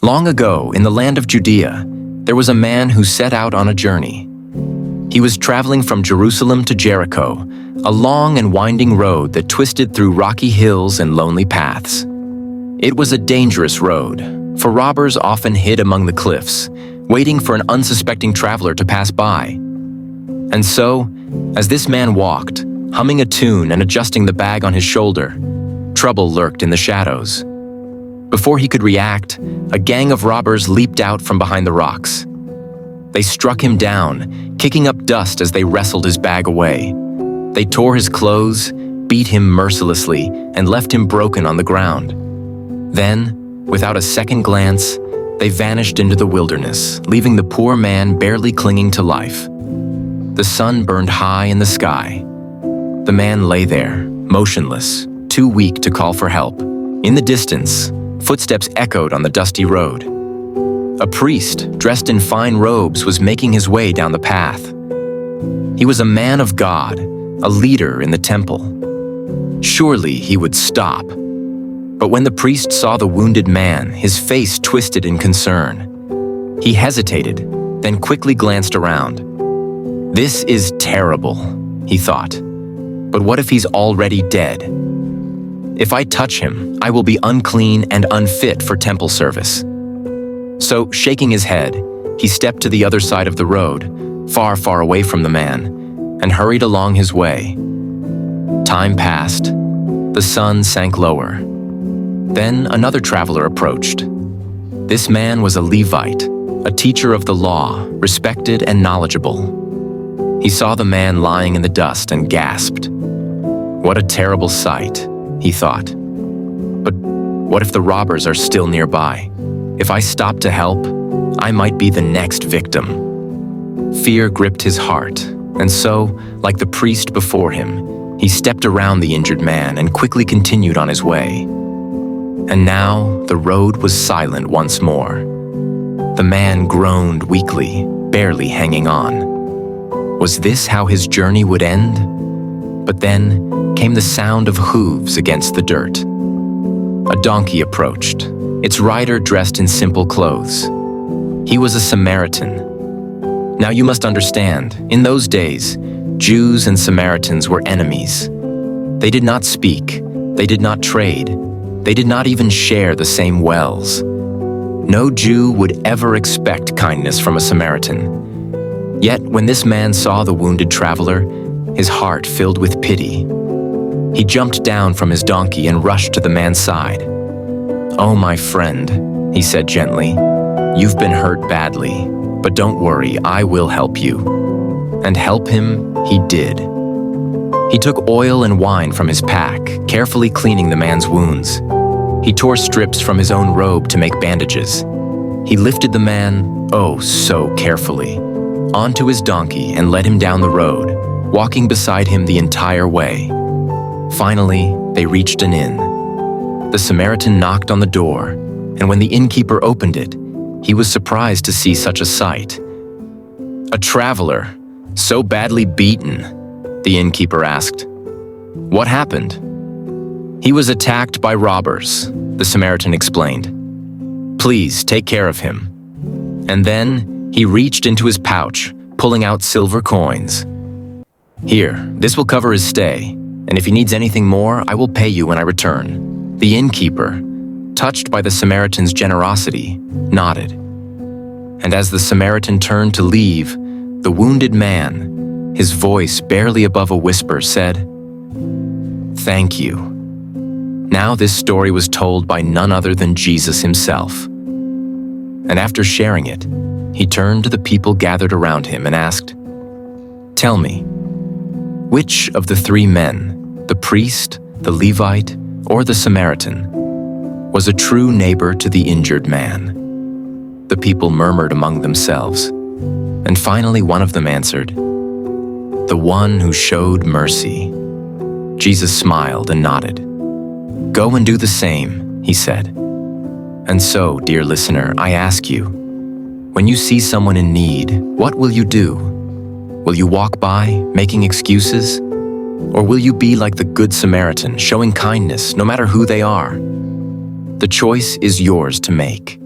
Long ago, in the land of Judea, there was a man who set out on a journey. He was traveling from Jerusalem to Jericho, a long and winding road that twisted through rocky hills and lonely paths. It was a dangerous road, for robbers often hid among the cliffs, waiting for an unsuspecting traveler to pass by. And so, as this man walked, humming a tune and adjusting the bag on his shoulder, trouble lurked in the shadows. Before he could react, a gang of robbers leaped out from behind the rocks. They struck him down, kicking up dust as they wrestled his bag away. They tore his clothes, beat him mercilessly, and left him broken on the ground. Then, without a second glance, they vanished into the wilderness, leaving the poor man barely clinging to life. The sun burned high in the sky. The man lay there, motionless, too weak to call for help. In the distance, footsteps echoed on the dusty road. A priest, dressed in fine robes, was making his way down the path. He was a man of God, a leader in the temple. Surely he would stop. But when the priest saw the wounded man, his face twisted in concern. He hesitated, then quickly glanced around. "This is terrible," he thought. "But what if he's already dead? If I touch him, I will be unclean and unfit for temple service." So, shaking his head, he stepped to the other side of the road, far, far away from the man, and hurried along his way. Time passed. The sun sank lower. Then another traveler approached. This man was a Levite, a teacher of the law, respected and knowledgeable. He saw the man lying in the dust and gasped. "What a terrible sight," he thought. "But what if the robbers are still nearby? If I stop to help, I might be the next victim." Fear gripped his heart, and so, like the priest before him, he stepped around the injured man and quickly continued on his way. And now the road was silent once more. The man groaned weakly, barely hanging on. Was this how his journey would end? But then came the sound of hooves against the dirt. A donkey approached, its rider dressed in simple clothes. He was a Samaritan. Now you must understand, in those days, Jews and Samaritans were enemies. They did not speak, they did not trade, they did not even share the same wells. No Jew would ever expect kindness from a Samaritan. Yet when this man saw the wounded traveler, his heart filled with pity. He jumped down from his donkey and rushed to the man's side. "Oh, my friend," he said gently, "you've been hurt badly, but don't worry, I will help you." And help him he did. He took oil and wine from his pack, carefully cleaning the man's wounds. He tore strips from his own robe to make bandages. He lifted the man, oh so carefully, onto his donkey and led him down the road, walking beside him the entire way. Finally, they reached an inn. The Samaritan knocked on the door, and when the innkeeper opened it, he was surprised to see such a sight. "A traveler, so badly beaten?" the innkeeper asked. "What happened?" "He was attacked by robbers," the Samaritan explained. "Please take care of him." And then he reached into his pouch, pulling out silver coins. "Here, this will cover his stay, and if he needs anything more, I will pay you when I return." The innkeeper, touched by the Samaritan's generosity, nodded. And as the Samaritan turned to leave, the wounded man, his voice barely above a whisper, said, "Thank you." Now this story was told by none other than Jesus himself. And after sharing it, he turned to the people gathered around him and asked, "Tell me, which of the three men, the priest, the Levite, or the Samaritan, was a true neighbor to the injured man?" The people murmured among themselves, and finally one of them answered, "The one who showed mercy." Jesus smiled and nodded. "Go and do the same," he said. And so, dear listener, I ask you, when you see someone in need, what will you do? Will you walk by, making excuses? Or will you be like the Good Samaritan, showing kindness no matter who they are? The choice is yours to make.